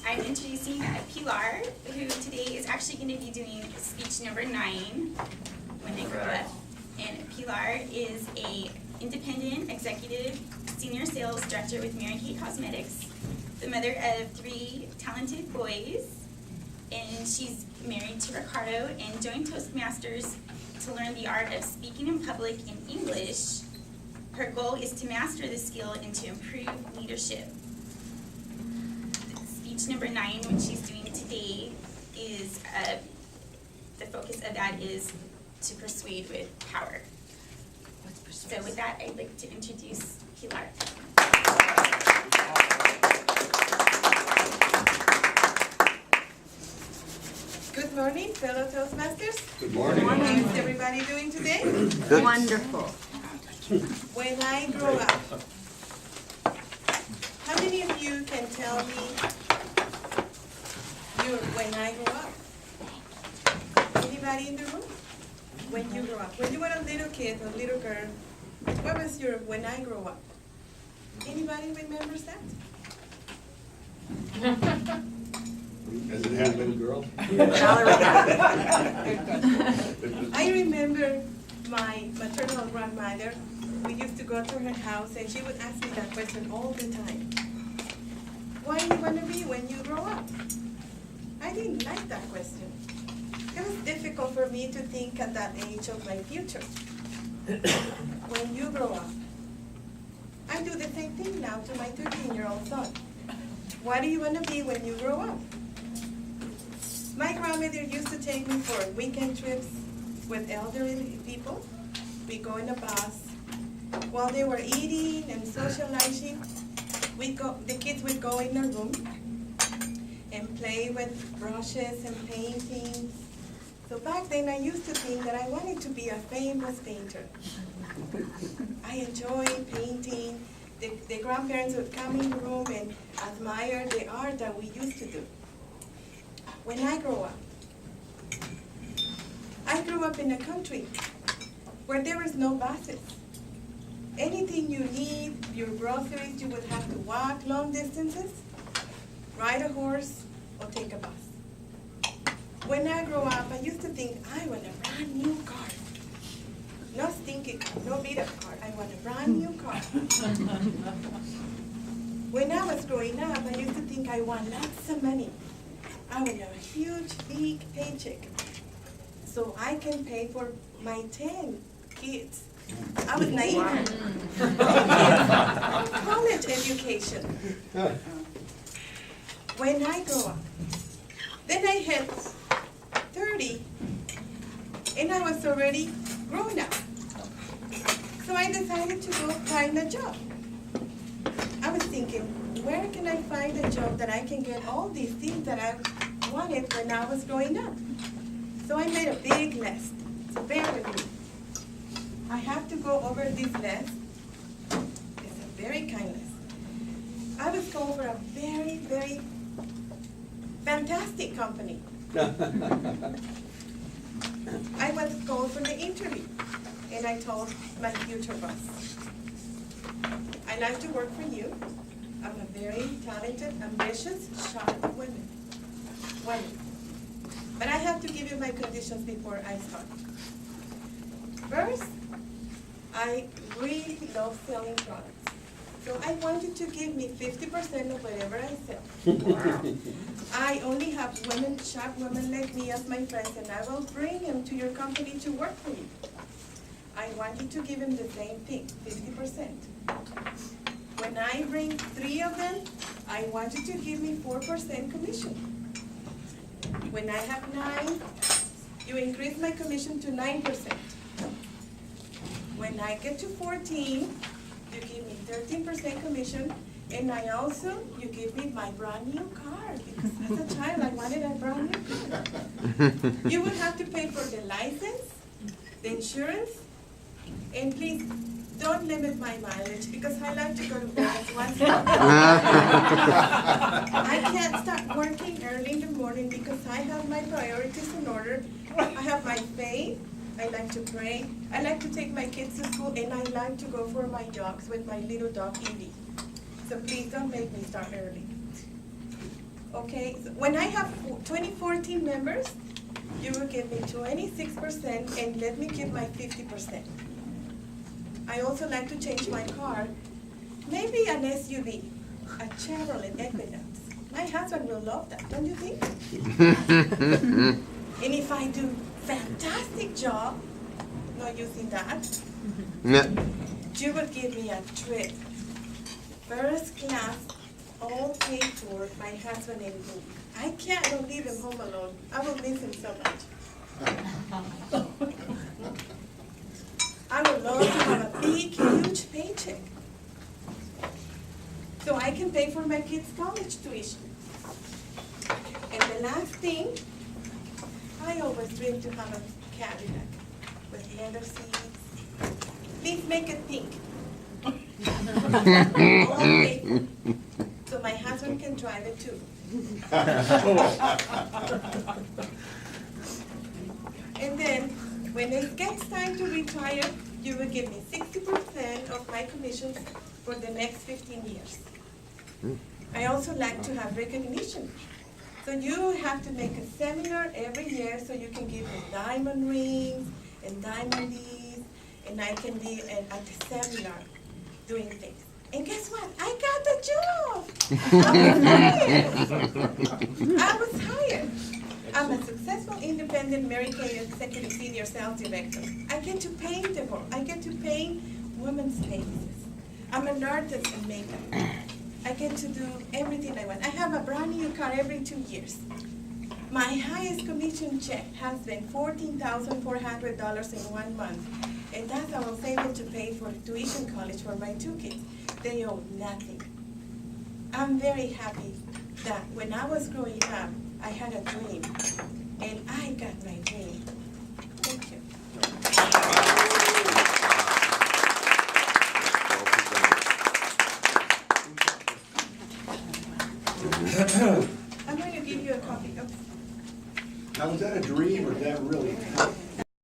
I'm introducing Pilar, who today is actually going to be doing speech number 9 when they grow up. And Pilar is a independent executive senior sales director with Mary Kay Cosmetics, the mother of 3 talented boys, and she's married to Ricardo and joined Toastmasters to learn the art of speaking in public in English. Her goal is to master the skill and to improve leadership. Speech number 9, which she's doing today, is the focus of that is to persuade with power. So with that, I'd like to introduce Pilar. Good morning, fellow Toastmasters. Good morning. How is everybody doing today? Good. Wonderful. When I grow up, how many of you can tell me when I grow up? Anybody in the room? When you grow up, when you were a little kid or little girl, what was your when I grow up? Anybody remembers that? Has it happened, girl? I remember my maternal grandmother. We used to go to her house and she would ask me that question all the time. What do you want to be when you grow up? I didn't like that question. It was difficult for me to think at that age of my future. When you grow up. I do the same thing now to my 13-year-old son. What do you want to be when you grow up? My grandmother used to take me for weekend trips with elderly people. We go in a bus. While they were eating and socializing, the kids would go in their room and play with brushes and paintings. So back then I used to think that I wanted to be a famous painter. I enjoyed painting. The grandparents would come in the room and admire the art that we used to do. When I grew up in a country where there was no buses. Anything you need, your groceries, you would have to walk long distances, ride a horse, or take a bus. When I grew up, I used to think, I want a brand new car. No stinky car, no beat up car. I want a brand new car. When I was growing up, I used to think I want lots of money. I want a huge, big paycheck so I can pay for my 10 kids. I was naive. College education. When I grow up, then I hit 30, and I was already grown up. So I decided to go find a job. I was thinking, where can I find a job that I can get all these things that I wanted when I was growing up? So I made a big list. So bear with me. I have to go over this list. It's a very kind list. I was going for a very, very fantastic company. I was going for the interview, and I told my future boss, I'd like to work for you. I'm a very talented, ambitious, sharp woman. But I have to give you my conditions before I start. First, I really love selling products. So I want you to give me 50% of whatever I sell. I only have sharp women like me as my friends, and I will bring them to your company to work for you. I want you to give them the same thing, 50%. When I bring 3 of them, I want you to give me 4% commission. When I have 9, you increase my commission to 9%. When I get to 14, you give me 13% commission, and you give me my brand new car, because as a child I wanted a brand new car. You will have to pay for the license, the insurance, and please don't limit my mileage, because I like to go to Vegas once in a while. I can't start working early in the morning because I have my priorities in order. I have my faith, I like to pray. I like to take my kids to school, and I like to go for my jogs with my little dog, Evie. So please don't make me start early. Okay, so when I have 24 team members, you will give me 26% and let me keep my 50%. I also like to change my car, maybe an SUV, a Chevrolet Equinox. My husband will love that, don't you think? And if I do fantastic job, not using that, you will give me a trip, first class, all paid for, my husband and me. I can't leave him home alone. I will miss him so much. I would love to have a big, huge paycheck, so I can pay for my kids' college tuition. And the last thing, I always dream to have a Cadillac with leather seats. Please make it pink. All paid for. So my husband can drive it too. And then, when it gets time to retire, you will give me 60% of my commissions for the next 15 years. I also like to have recognition. So you have to make a seminar every year so you can give me diamond rings and diamond beads, and I can be at the seminar doing things. And guess what? I got the job. I was hired. I'm a successful independent Mary Kay executive senior sales director. I get to paint the world. I get to paint women's faces. I'm an artist in makeup. I get to do everything I want. I have a brand new car every 2 years. My highest commission check has been $14,400 in 1 month. And that I was able to pay for tuition college for my 2 kids. They owe nothing. I'm very happy that when I was growing up, I had a dream, and I got my dream. Thank you. I'm going to give you a copy. Now, was that a dream or did that really happen?